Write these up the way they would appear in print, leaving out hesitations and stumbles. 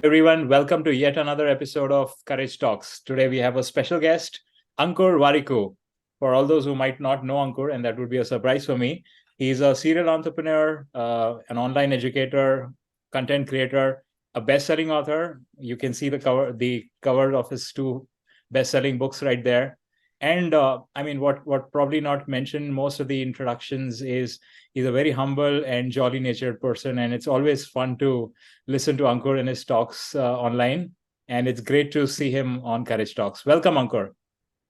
Everyone, welcome to yet another episode of Courage Talks. Today we have a special guest, Ankur Warikoo. For all those who might not know Ankur, and that would be a surprise for me, he's a serial entrepreneur, an online educator, content creator, a best-selling author. You can see the cover of his two best-selling books right there. And what probably not mentioned most of the introductions is he's a very humble and jolly-natured person, and it's always fun to listen to Ankur in his talks online. And it's great to see him on Courage Talks. Welcome, Ankur.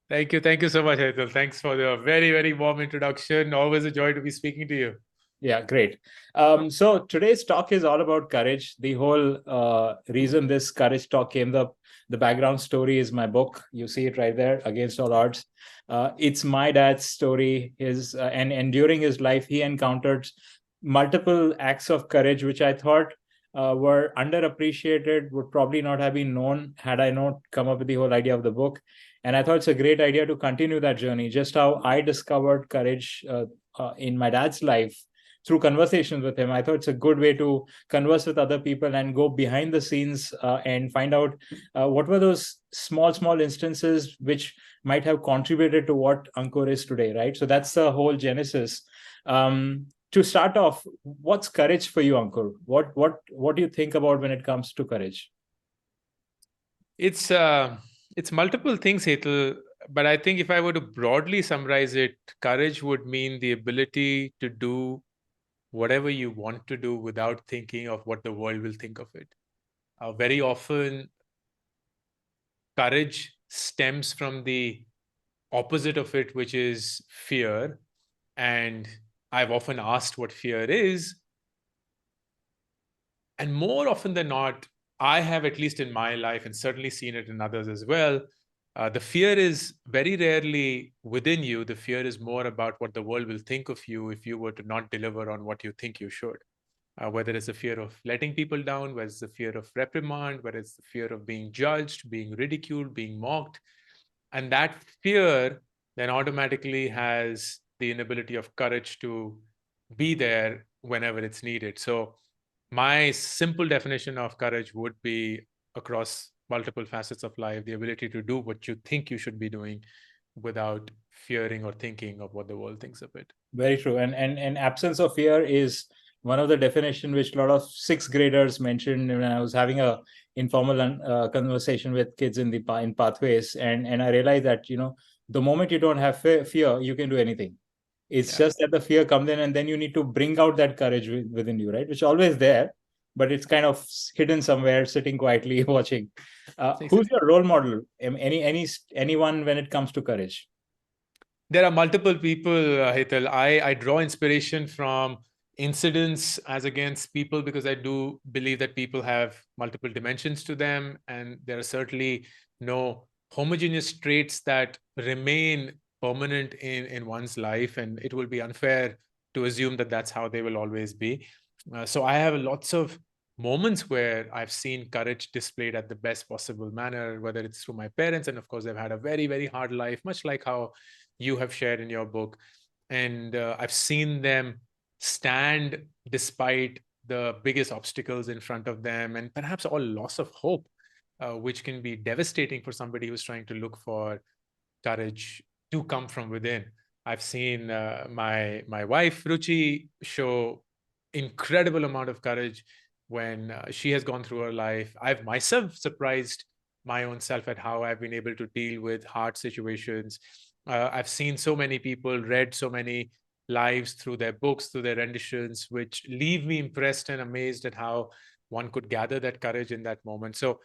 Thank you. Thank you so much, Hetal. Thanks for the very, very warm introduction. Always a joy to be speaking to you. Yeah, great. So today's talk is all about courage. The whole reason this Courage Talk came up, the background story is my book. You see it right there, Against All Odds. It's my dad's story. And during his life, he encountered multiple acts of courage, which I thought were underappreciated, would probably not have been known had I not come up with the whole idea of the book. And I thought it's a great idea to continue that journey, just how I discovered courage in my dad's life through conversations with him. I thought it's a good way to converse with other people and go behind the scenes and find out what were those small instances which might have contributed to what Ankur is today, right? So that's the whole genesis. To start off, what's courage for you, Ankur? What do you think about when it comes to courage? It's multiple things, Hetal. But I think if I were to broadly summarize it, courage would mean the ability to do whatever you want to do without thinking of what the world will think of it. Very often, courage stems from the opposite of it, which is fear. And I've often asked what fear is. And more often than not, I have, at least in my life, and certainly seen it in others as well, the fear is very rarely within you. The fear is more about what the world will think of you if you were to not deliver on what you think you should. Whether it's the fear of letting people down, whether it's the fear of reprimand, whether it's the fear of being judged, being ridiculed, being mocked. And that fear then automatically has the inability of courage to be there whenever it's needed. So my simple definition of courage would be, across multiple facets of life, the ability to do what you think you should be doing without fearing or thinking of what the world thinks of it. Very true. And absence of fear is one of the definition which a lot of sixth graders mentioned when I was having a informal conversation with kids in pathways, and I realized that the moment you don't have fear, you can do anything. It's just that the fear comes in, and then you need to bring out that courage within you, right? Which is always there, but it's kind of hidden somewhere, sitting quietly watching. Who's your role model? Anyone when it comes to courage? There are multiple people, Hetal. I draw inspiration from incidents as against people, because I do believe that people have multiple dimensions to them, and there are certainly no homogeneous traits that remain permanent in one's life, and it will be unfair to assume that that's how they will always be. So I have lots of moments where I've seen courage displayed at the best possible manner, whether it's through my parents, and of course they've had a very, very hard life, much like how you have shared in your book. And I've seen them stand despite the biggest obstacles in front of them, and perhaps all loss of hope, which can be devastating for somebody who's trying to look for courage to come from within. I've seen my wife, Ruchi, show incredible amount of courage when she has gone through her life. I've myself surprised my own self at how I've been able to deal with hard situations. I've seen so many people, read so many lives through their books, through their renditions, which leave me impressed and amazed at how one could gather that courage in that moment. So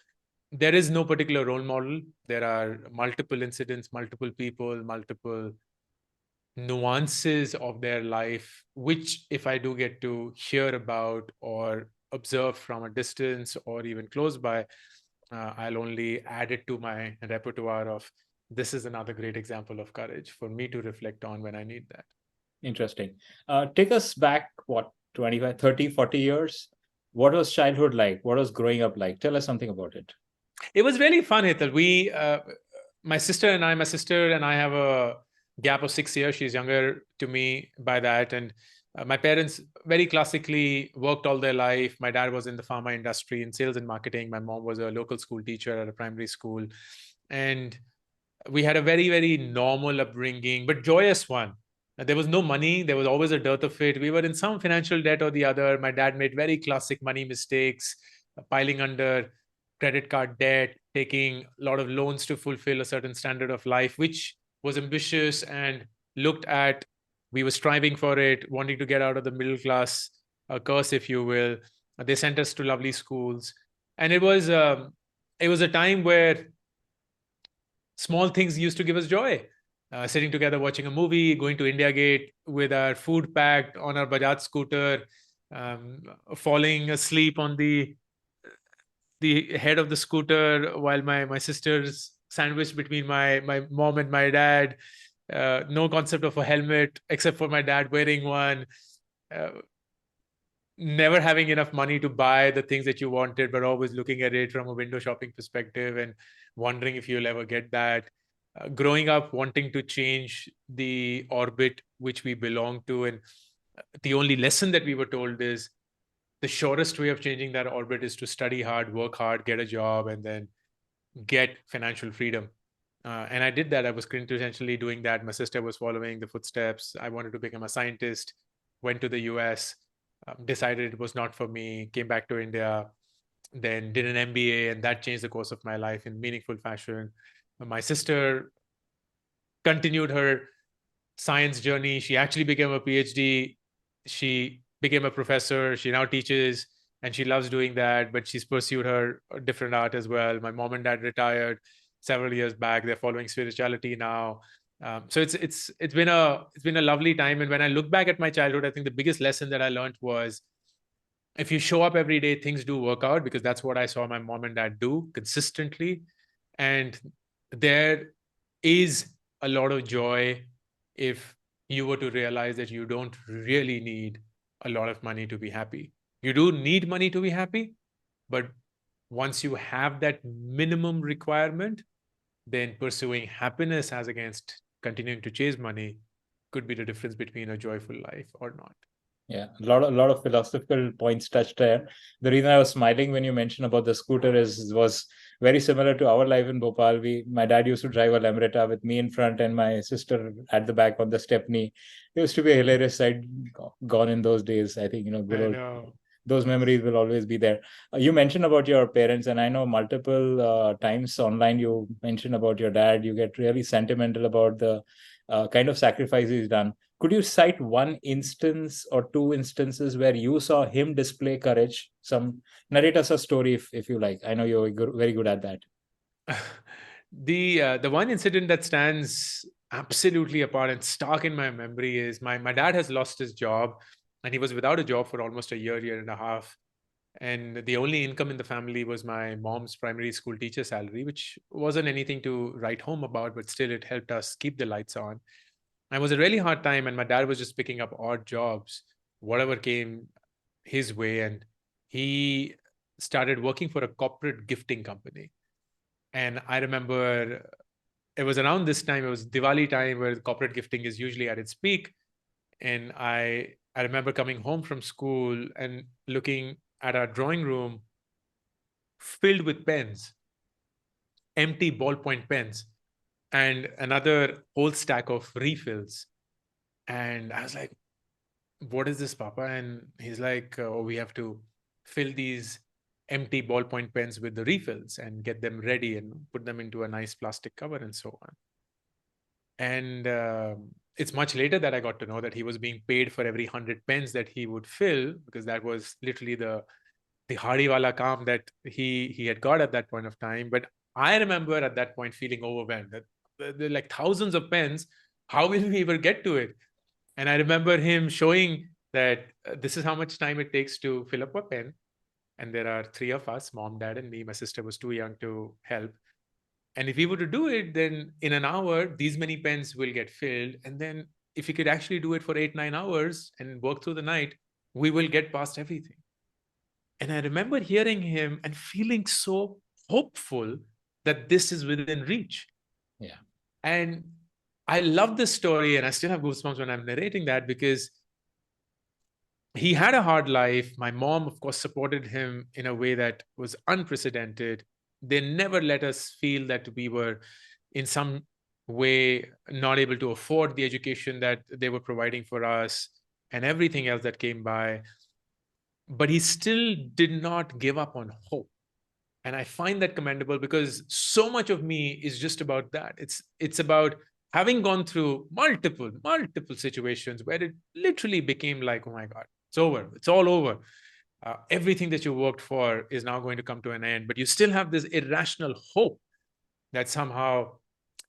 there is no particular role model. There are multiple incidents, multiple people, multiple nuances of their life, which if I do get to hear about or observe from a distance or even close by, I'll only add it to my repertoire of, this is another great example of courage for me to reflect on when I need that. Interesting. Take us back, 25, 30, 40 years? What was childhood like? What was growing up like? Tell us something about it. It was really fun, Hetal. My sister and I have a gap of 6 years. She's younger to me by that. And My parents very classically worked all their life. My dad was in the pharma industry in sales and marketing. My mom was a local school teacher at a primary school. And we had a very, very normal upbringing, but joyous one. There was no money. There was always a dearth of it. We were in some financial debt or the other. My dad made very classic money mistakes, piling under credit card debt, taking a lot of loans to fulfill a certain standard of life, which was ambitious and looked at. We were striving for it, wanting to get out of the middle class curse, if you will. They sent us to lovely schools, and it was a time where small things used to give us joy. Sitting together, watching a movie, going to India Gate with our food packed on our Bajaj scooter, falling asleep on the head of the scooter while my sister's sandwiched between my mom and my dad. No concept of a helmet except for my dad wearing one. Uh, Never having enough money to buy the things that you wanted, but always looking at it from a window shopping perspective and wondering if you'll ever get that. Growing up wanting to change the orbit which we belong to, and the only lesson that we were told is the surest way of changing that orbit is to study hard, work hard, get a job, and then get financial freedom. And I did that. I was quintessentially doing that. My sister was following the footsteps. I wanted to become a scientist, went to the US, decided it was not for me, came back to India, then did an MBA, and that changed the course of my life in meaningful fashion. My sister continued her science journey. She actually became a PhD. She became a professor. She now teaches and she loves doing that, but she's pursued her different art as well. My mom and dad retired several years back. They're following spirituality now. So it's been a lovely time. And when I look back at my childhood, I think the biggest lesson that I learned was if you show up every day, things do work out, because that's what I saw my mom and dad do consistently. And there is a lot of joy if you were to realize that you don't really need a lot of money to be happy. You do need money to be happy, but once you have that minimum requirement, then pursuing happiness as against continuing to chase money could be the difference between a joyful life or not. Yeah, a lot of philosophical points touched there. The reason I was smiling when you mentioned about the scooter was very similar to our life in Bhopal. My dad used to drive a Lambretta with me in front and my sister at the back on the stepney. It used to be a hilarious sight gone in those days. I think, good I old, know. those memories will always be there. You mentioned about your parents, and I know multiple times online you mentioned about your dad. You get really sentimental about the kind of sacrifice he's done. Could you cite one instance or two instances where you saw him display courage? Narrate us a story if you like. I know you're very good at that. The one incident that stands absolutely apart and stark in my memory is my dad has lost his job, and he was without a job for almost a year and a half. And the only income in the family was my mom's primary school teacher salary, which wasn't anything to write home about, but still it helped us keep the lights on. It was a really hard time, and my dad was just picking up odd jobs, whatever came his way. And he started working for a corporate gifting company. And I remember it was around this time, it was Diwali time, where corporate gifting is usually at its peak. And I remember coming home from school and looking at our drawing room filled with pens, empty ballpoint pens, and another whole stack of refills. And I was like, what is this, Papa? And he's like, oh, we have to fill these empty ballpoint pens with the refills and get them ready and put them into a nice plastic cover and so on. And it's much later that I got to know that he was being paid for every 100 pens that he would fill, because that was literally the Hariwala kaam that he had got at that point of time. But I remember at that point feeling overwhelmed that there are like thousands of pens. How will we ever get to it? And I remember him showing that this is how much time it takes to fill up a pen. And there are three of us, mom, dad, and me. My sister was too young to help. And if we were to do it, then in an hour, these many pens will get filled. And then if we could actually do it for 8-9 hours and work through the night, we will get past everything. And I remember hearing him and feeling so hopeful that this is within reach. Yeah. And I love this story, and I still have goosebumps when I'm narrating that, because he had a hard life. My mom, of course, supported him in a way that was unprecedented. They never let us feel that we were in some way not able to afford the education that they were providing for us and everything else that came by. But he still did not give up on hope. And I find that commendable, because so much of me is just about that. It's about having gone through multiple situations where it literally became like, oh my God, it's over, it's all over. Everything that you worked for is now going to come to an end, but you still have this irrational hope that somehow,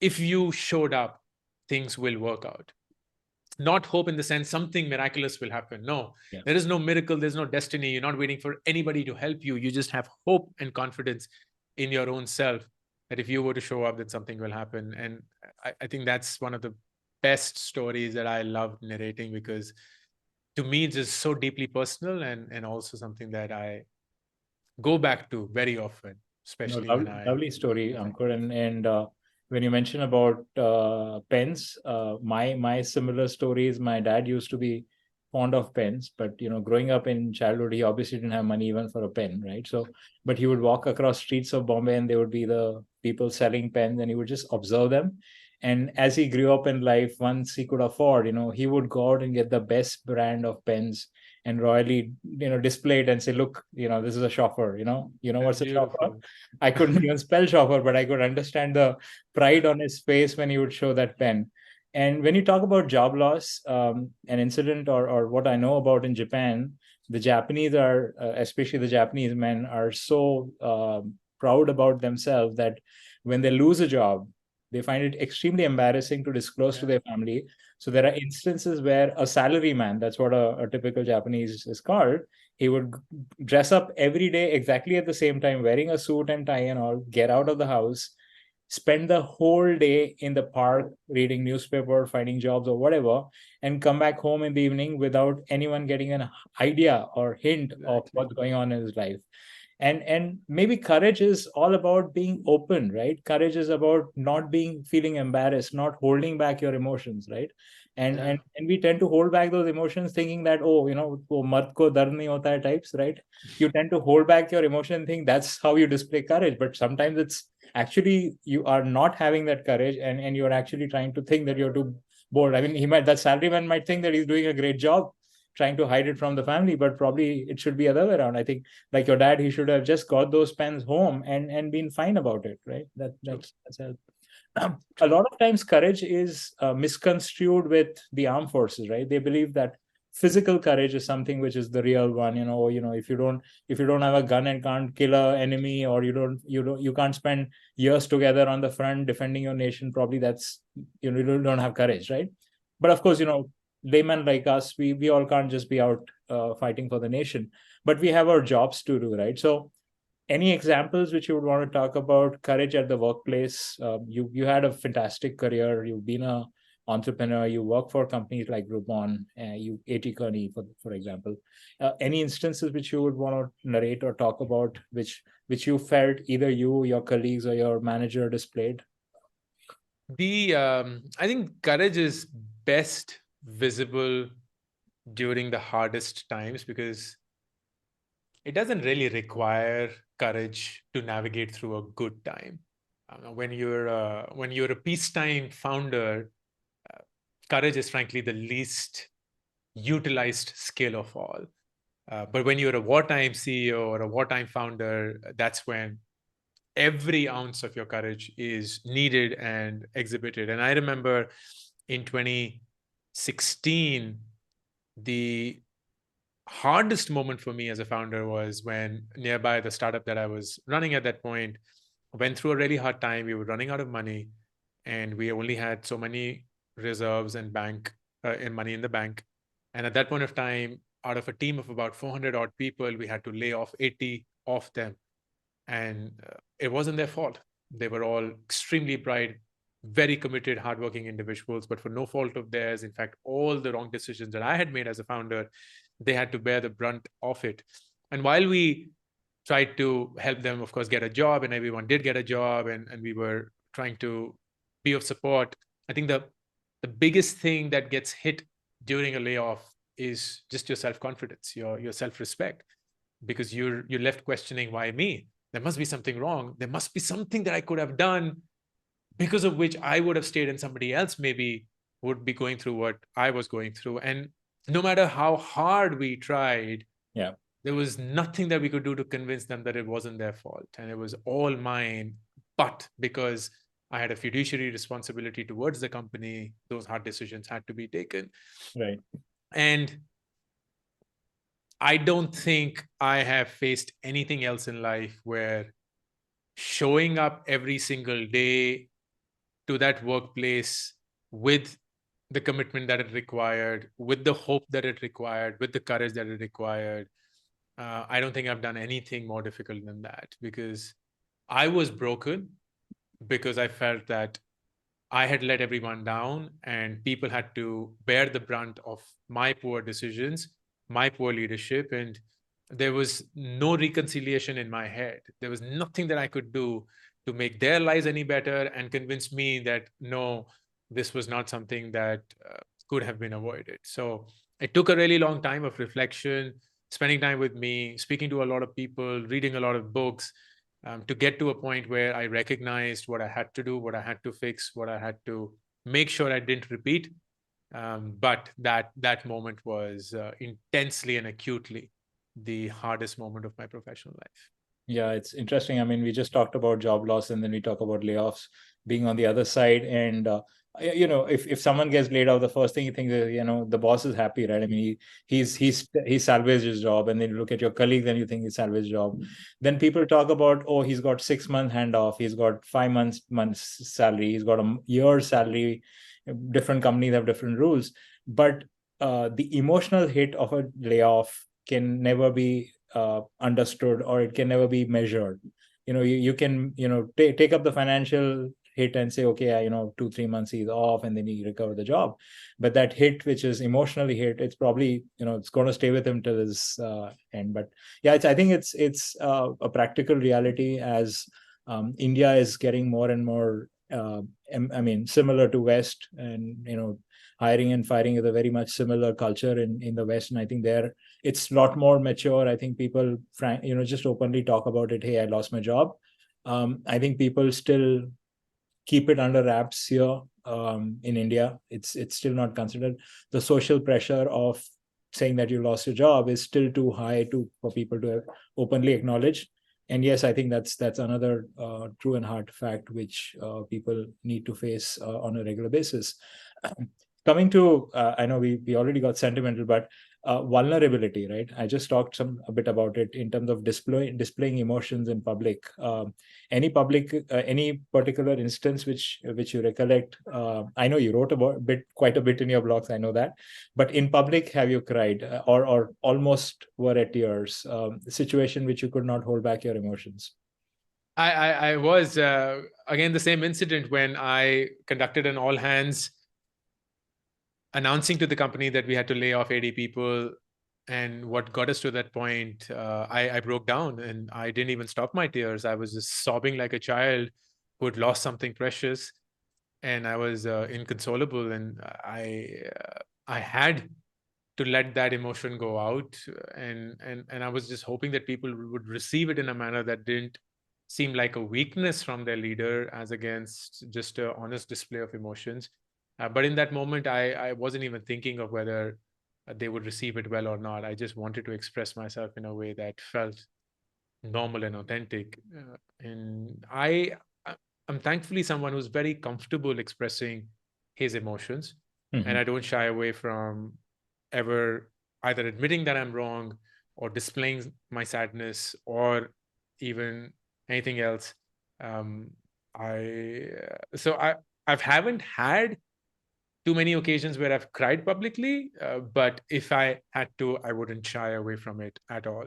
if you showed up, things will work out. Not hope in the sense something miraculous will happen. No, Yeah. there is no miracle, there's no destiny. You're not waiting for anybody to help you. You just have hope and confidence in your own self that if you were to show up, then something will happen. And I think that's one of the best stories that I love narrating, because to me it's just so deeply personal, and also something that I go back to very often, No, especially when lovely, I lovely story, Ankur. And when you mention about pens, my similar story is my dad used to be fond of pens, but growing up in childhood, he obviously didn't have money even for a pen, right? So, but he would walk across streets of Bombay, and there would be the people selling pens, and he would just observe them. And as he grew up in life, once he could afford, he would go out and get the best brand of pens and royally, display it and say, look, this is a shopper, that's what's a shopper? beautiful. I couldn't even spell shopper, but I could understand the pride on his face when he would show that pen. And when you talk about job loss, an incident or what I know about in Japan, the Japanese are, especially the Japanese men, are so proud about themselves that when they lose a job, they find it extremely embarrassing to disclose to their family. So there are instances where a salary man, that's what a typical Japanese is called, he would dress up every day exactly at the same time, wearing a suit and tie and all, get out of the house, spend the whole day in the park reading newspaper, finding jobs or whatever, and come back home in the evening without anyone getting an idea or hint of Exactly. what's going on in his life. And maybe courage is all about being open, right? Courage is about not being feeling embarrassed, not holding back your emotions, right? and Yeah. and we tend to hold back those emotions thinking that, oh, wo mard ko dard nahi hota hai types, right? You tend to hold back your emotion and think that's how you display courage, but sometimes it's actually you are not having that courage, and you're actually trying to think that you're too bold. I mean, that salaryman might think that he's doing a great job trying to hide it from the family, but probably it should be other way around. I think, like your dad, he should have just got those pens home and been fine about it, right? That's help. A lot of times courage is misconstrued with the armed forces, right? They believe that physical courage is something which is the real one. If you don't have a gun and can't kill a enemy, or you can't spend years together on the front defending your nation, probably that's, you don't have courage, right? But of course, laymen like us, we all can't just be out fighting for the nation, but we have our jobs to do, right? So any examples which you would want to talk about courage at the workplace? You had a fantastic career. You've been a entrepreneur. You work for companies like Groupon, you A.T. Kearney, for example. Any instances which you would want to narrate or talk about, which you felt either you, your colleagues, or your manager displayed? I think courage is best visible during the hardest times, because it doesn't really require courage to navigate through a good time. When you're a peacetime founder, courage is frankly the least utilized skill of all. But when you're a wartime CEO or a wartime founder, that's when every ounce of your courage is needed and exhibited. And I remember in 2016, the hardest moment for me as a founder was when nearby the startup that I was running at that point went through a really hard time. We were running out of money, and we only had so many reserves and money in the bank. And at that point of time, out of a team of about 400 odd people, we had to lay off 80 of them. And it wasn't their fault. They were all extremely bright, very committed, hardworking individuals, but for no fault of theirs. In fact, all the wrong decisions that I had made as a founder, they had to bear the brunt of it. And while we tried to help them, of course, get a job, and everyone did get a job, and we were trying to be of support, I think the biggest thing that gets hit during a layoff is just your self-confidence, your self-respect, because you're left questioning, why me? There must be something wrong. There must be something that I could have done because of which I would have stayed and somebody else maybe would be going through what I was going through. And no matter how hard we tried, Yeah. there was nothing that we could do to convince them that it wasn't their fault and it was all mine. But because I had a fiduciary responsibility towards the company, those hard decisions had to be taken. Right. And I don't think I have faced anything else in life where showing up every single day to that workplace with the commitment that it required, with the hope that it required, with the courage that it required, I don't think I've done anything more difficult than that, because I was broken because I felt that I had let everyone down and people had to bear the brunt of my poor decisions, my poor leadership. And there was no reconciliation in my head. There was nothing that I could do to make their lives any better and convince me that, no, this was not something that could have been avoided. So it took a really long time of reflection, spending time with me, speaking to a lot of people, reading a lot of books, to get to a point where I recognized what I had to do, what I had to fix, what I had to make sure I didn't repeat. But that moment was intensely and acutely the hardest moment of my professional life. Yeah, it's interesting. I mean, we just talked about job loss and then we talk about layoffs, being on the other side. And, if someone gets laid off, the first thing you think is, the boss is happy, right? I mean, he salvaged his job. And then you look at your colleague, then you think he salvaged his job. Then people talk about, oh, he's got 6 month handoff. He's got 5 months salary. He's got a year's salary. Different companies have different rules. But the emotional hit of a layoff can never be understood, or it can never be measured. You can take up the financial hit and say, okay, 2-3 months he's off and then he recover the job, but that hit which is emotionally hit, it's probably it's going to stay with him till his end. But yeah, I think it's a practical reality as India is getting more and more I mean, similar to West, and hiring and firing is a very much similar culture in the West. And I think there it's a lot more mature. I think people just openly talk about it. Hey, I lost my job. I think people still keep it under wraps here. In India, it's still not considered. The social pressure of saying that you lost your job is still too high for people to openly acknowledge. And yes, I think that's another true and hard fact which people need to face on a regular basis. Coming to, I know we already got sentimental, but vulnerability, right? I just talked a bit about it in terms of displaying emotions in public. Any particular instance which you recollect? I know you wrote quite a bit in your blogs, I know that, but in public, have you cried or almost were at tears? Situation which you could not hold back your emotions. I was again the same incident when I conducted an all hands announcing to the company that we had to lay off 80 people. And what got us to that point, I broke down and I didn't even stop my tears. I was just sobbing like a child who had lost something precious, and I was inconsolable. And I had to let that emotion go out, and I was just hoping that people would receive it in a manner that didn't seem like a weakness from their leader, as against just an honest display of emotions. But in that moment, I wasn't even thinking of whether they would receive it well or not. I just wanted to express myself in a way that felt normal and authentic. And I'm thankfully someone who's very comfortable expressing his emotions, and I don't shy away from ever either admitting that I'm wrong or displaying my sadness or even anything else. I haven't had too many occasions where I've cried publicly, but if I had to, I wouldn't shy away from it at all.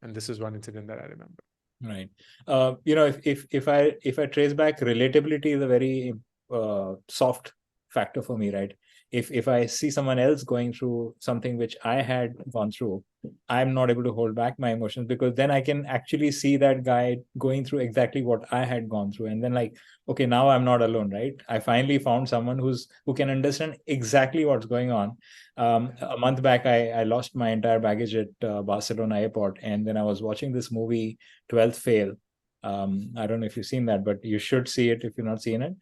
And this is one incident that I remember. Right. If I trace back, relatability is a very soft factor for me, right? if I see someone else going through something which I had gone through, I'm not able to hold back my emotions, because then I can actually see that guy going through exactly what I had gone through. And then like, okay, now I'm not alone, right? I finally found someone who can understand exactly what's going on. A month back, I lost my entire baggage at Barcelona airport. And then I was watching this movie, 12th Fail. I don't know if you've seen that, but you should see it if you've not seen it.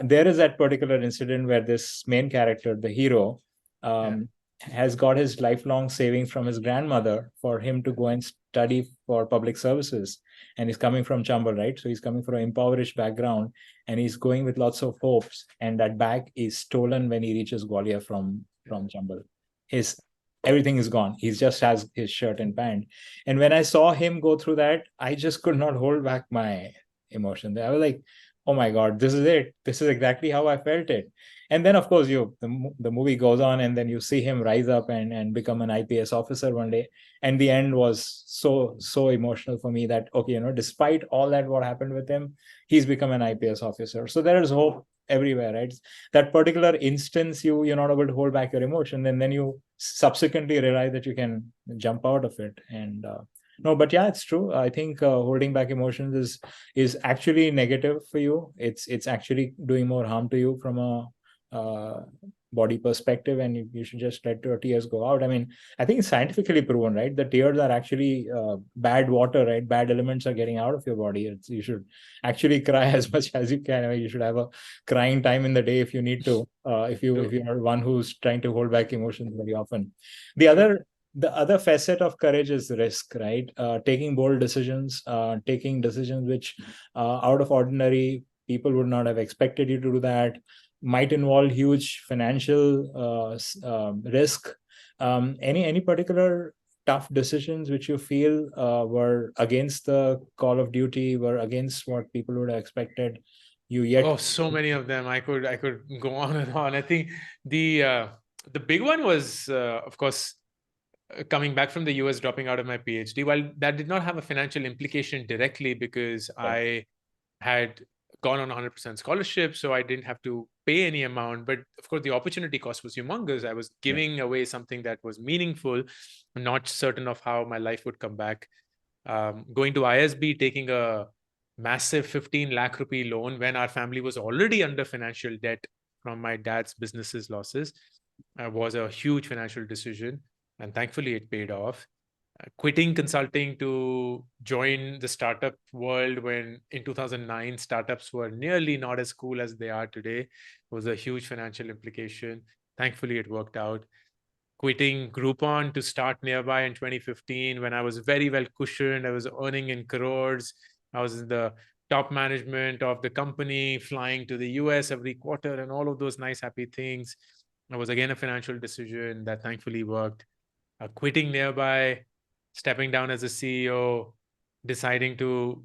There is that particular incident where this main character, the hero, has got his lifelong savings from his grandmother for him to go and study for public services. And he's coming from Chambal, right? So he's coming from an impoverished background, and he's going with lots of hopes. And that bag is stolen when he reaches Gwalior from Chambal. His everything is gone. He just has his shirt and pant. And when I saw him go through that, I just could not hold back my emotion. I was like, oh my God, this is it. This is exactly how I felt it. And then, of course, the movie goes on, and then you see him rise up and become an IPS officer one day. And the end was so emotional for me that, okay, despite all that, what happened with him, he's become an IPS officer. So there is hope everywhere, right? That particular instance, you're not able to hold back your emotion, and then you subsequently realize that you can jump out of it. And no, but yeah, it's true. I think holding back emotions is actually negative for you. It's actually doing more harm to you from a body perspective, and you should just let your tears go out. I mean, I think it's scientifically proven, right? The tears are actually bad water, right? Bad elements are getting out of your body. You should actually cry as much as you can. I mean, you should have a crying time in the day if you need to. If you are one who's trying to hold back emotions very often. The other facet of courage is risk, right? Taking bold decisions, taking decisions which out of ordinary people would not have expected you to do that, might involve huge financial risk. Any particular tough decisions which you feel were against the call of duty, were against what people would have expected, you yet? Oh, so many of them. I could go on and on. I think the big one was, of course, coming back from the US, dropping out of my PhD. While that did not have a financial implication directly, because I had gone on 100% scholarship, so I didn't have to pay any amount. But of course, the opportunity cost was humongous. I was giving away something that was meaningful, not certain of how my life would come back. Going to ISB, taking a massive 15 lakh rupee loan when our family was already under financial debt from my dad's businesses losses, was a huge financial decision. And thankfully, it paid off. Quitting consulting to join the startup world when in 2009, startups were nearly not as cool as they are today was a huge financial implication. Thankfully, it worked out. Quitting Groupon to start Nearby in 2015 when I was very well cushioned. I was earning in crores. I was in the top management of the company, flying to the US every quarter and all of those nice, happy things. It was again a financial decision that thankfully worked. Quitting Nearby, stepping down as a CEO, deciding to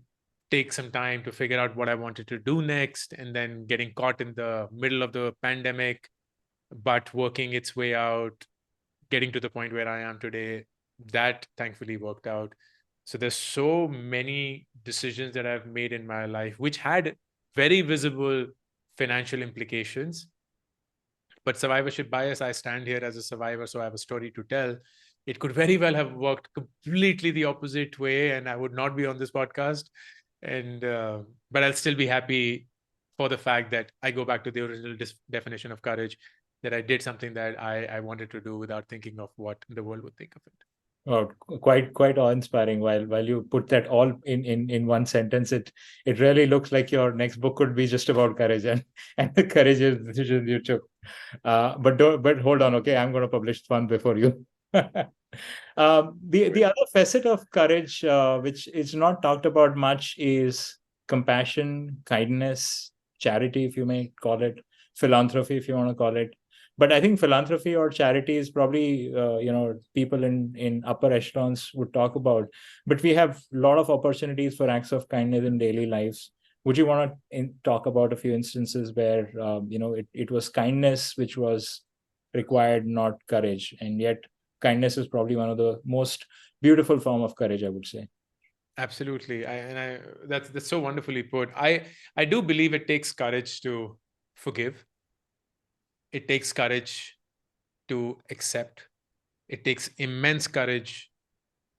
take some time to figure out what I wanted to do next, and then getting caught in the middle of the pandemic, but working its way out, getting to the point where I am today. That thankfully worked out. So there's so many decisions that I've made in my life which had very visible financial implications. But survivorship bias, I stand here as a survivor, so I have a story to tell. It could very well have worked completely the opposite way, and I would not be on this podcast. And but I'll still be happy for the fact that I go back to the original definition of courage, that I did something that I wanted to do without thinking of what the world would think of it. Oh, quite awe-inspiring. While you put that all in one sentence, it really looks like your next book could be just about courage and the courageous decisions you took. But hold on, okay, I'm going to publish one before you. The other facet of courage, which is not talked about much, is compassion, kindness, charity, if you may call it, philanthropy, if you want to call it. But I think philanthropy or charity is probably people in upper echelons would talk about. But we have a lot of opportunities for acts of kindness in daily lives. Would you want to talk about a few instances where it was kindness which was required, not courage, and yet kindness is probably one of the most beautiful form of courage, I would say. Absolutely. That's so wonderfully put. I do believe it takes courage to forgive. it takes courage to accept. It takes immense courage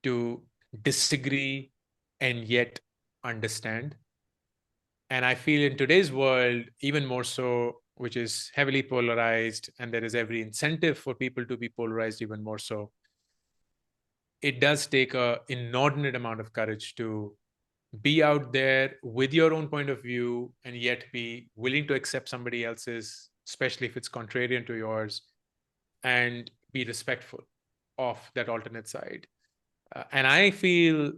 to disagree and yet understand. And I feel in today's world, even more so, which is heavily polarized, and there is every incentive for people to be polarized even more so, it does take an inordinate amount of courage to be out there with your own point of view and yet be willing to accept somebody else's, especially if it's contrarian to yours, and be respectful of that alternate side. And I feel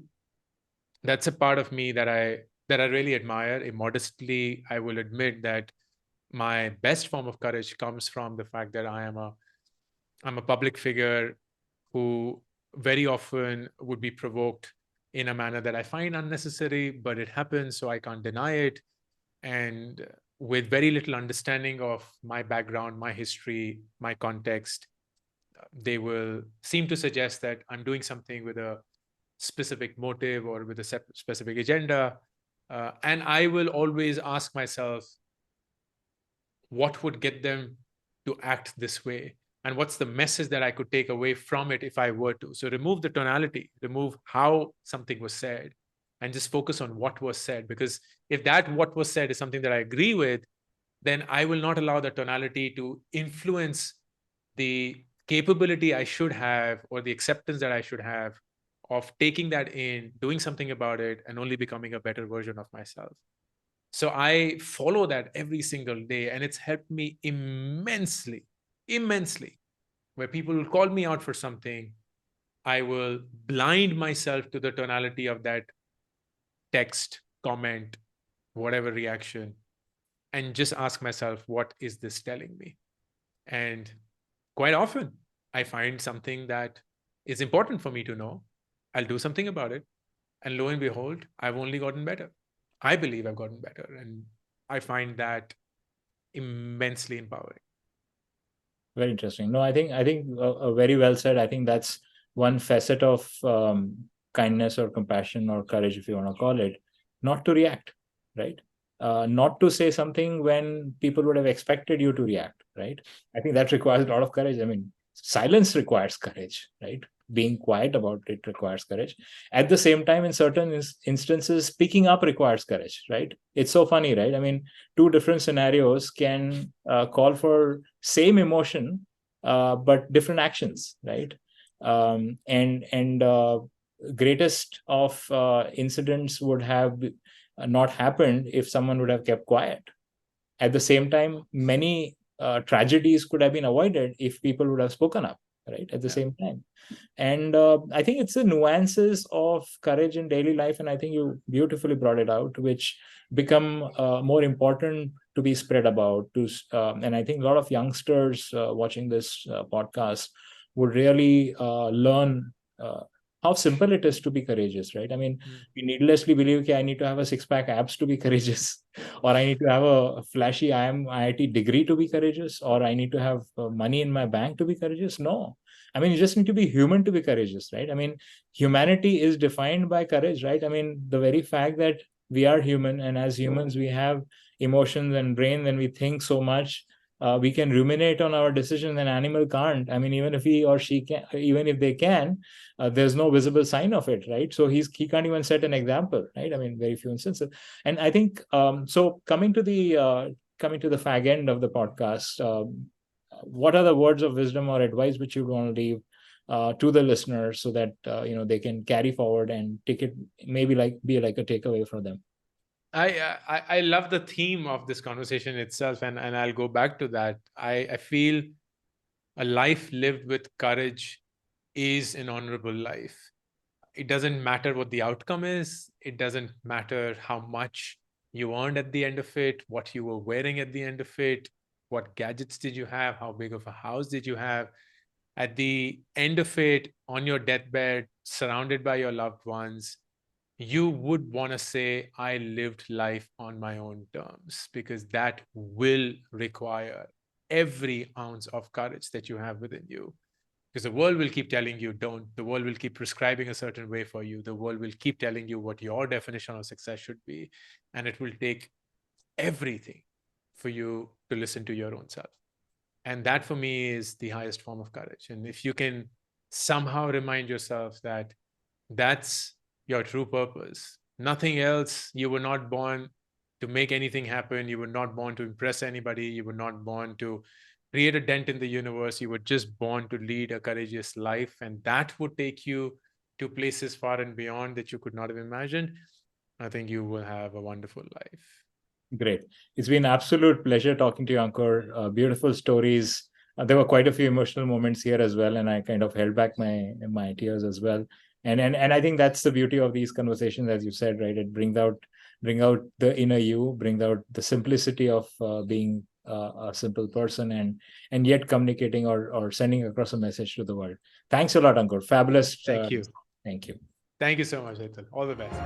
that's a part of me that I really admire. Immodestly, I will admit that my best form of courage comes from the fact that I'm a public figure who very often would be provoked in a manner that I find unnecessary, but it happens, so I can't deny it. And with very little understanding of my background, my history, my context, they will seem to suggest that I'm doing something with a specific motive or with a specific agenda. And I will always ask myself, what would get them to act this way? And what's the message that I could take away from it if I were to? So remove the tonality, remove how something was said, and just focus on what was said. Because if that what was said is something that I agree with, then I will not allow the tonality to influence the capability I should have or the acceptance that I should have of taking that in, doing something about it, and only becoming a better version of myself. So I follow that every single day, and it's helped me immensely, immensely. Where people will call me out for something, I will blind myself to the tonality of that text, comment, whatever reaction, and just ask myself, what is this telling me? And quite often, I find something that is important for me to know. I'll do something about it. And lo and behold, I've only gotten better. I believe I've gotten better. And I find that immensely empowering. Very interesting. No, I think very well said. I think that's one facet of kindness or compassion or courage, if you want to call it, not to react, right? Not to say something when people would have expected you to react, right? I think that requires a lot of courage. I mean, silence requires courage, right? Being quiet about it requires courage. At the same time, in certain instances, speaking up requires courage, right? It's so funny, right? I mean, two different scenarios can call for same emotion, but different actions, right? And greatest of incidents would have not happened if someone would have kept quiet. At the same time, many tragedies could have been avoided if people would have spoken up, right? At the same time. And I think it's the nuances of courage in daily life, and I think you beautifully brought it out, which become more important to be spread about. And I think a lot of youngsters watching this podcast would really learn how simple it is to be courageous, right? I mean, we needlessly believe, okay, I need to have a six-pack abs to be courageous, or I need to have a flashy IIT degree to be courageous, or I need to have money in my bank to be courageous. No, I mean, you just need to be human to be courageous, right? I mean, humanity is defined by courage, right? I mean, the very fact that we are human, and as humans, we have emotions and brain, and we think so much. We can ruminate on our decision, and animal can't. I mean, even if he or she can, even if they can, there's no visible sign of it, right? So he can't even set an example, right? I mean, very few instances. And I think so. Coming to the fag end of the podcast, what are the words of wisdom or advice which you want to leave to the listeners so that they can carry forward and take it, maybe like be like a takeaway for them? I love the theme of this conversation itself, and I'll go back to that. I feel a life lived with courage is an honorable life. It doesn't matter what the outcome is. It doesn't matter how much you earned at the end of it, what you were wearing at the end of it, what gadgets did you have, how big of a house did you have. At the end of it, on your deathbed, surrounded by your loved ones, you would want to say, I lived life on my own terms, because that will require every ounce of courage that you have within you. Because the world will keep telling you don't. The world will keep prescribing a certain way for you. The world will keep telling you what your definition of success should be. And it will take everything for you to listen to your own self. And that for me is the highest form of courage. And if you can somehow remind yourself that that's your true purpose, nothing else, you were not born to make anything happen. You were not born to impress anybody. You were not born to create a dent in the universe. You were just born to lead a courageous life. And that would take you to places far and beyond that you could not have imagined. I think you will have a wonderful life. Great. It's been an absolute pleasure talking to you, Ankur. Beautiful stories. There were quite a few emotional moments here as well, and I kind of held back my tears as well. And I think that's the beauty of these conversations, as you said, right? It bring out the inner you, bring out the simplicity of being a simple person, and yet communicating or sending across a message to the world. Thanks a lot, Ankur. Fabulous. Thank you. Thank you. Thank you so much, Hital. All the best.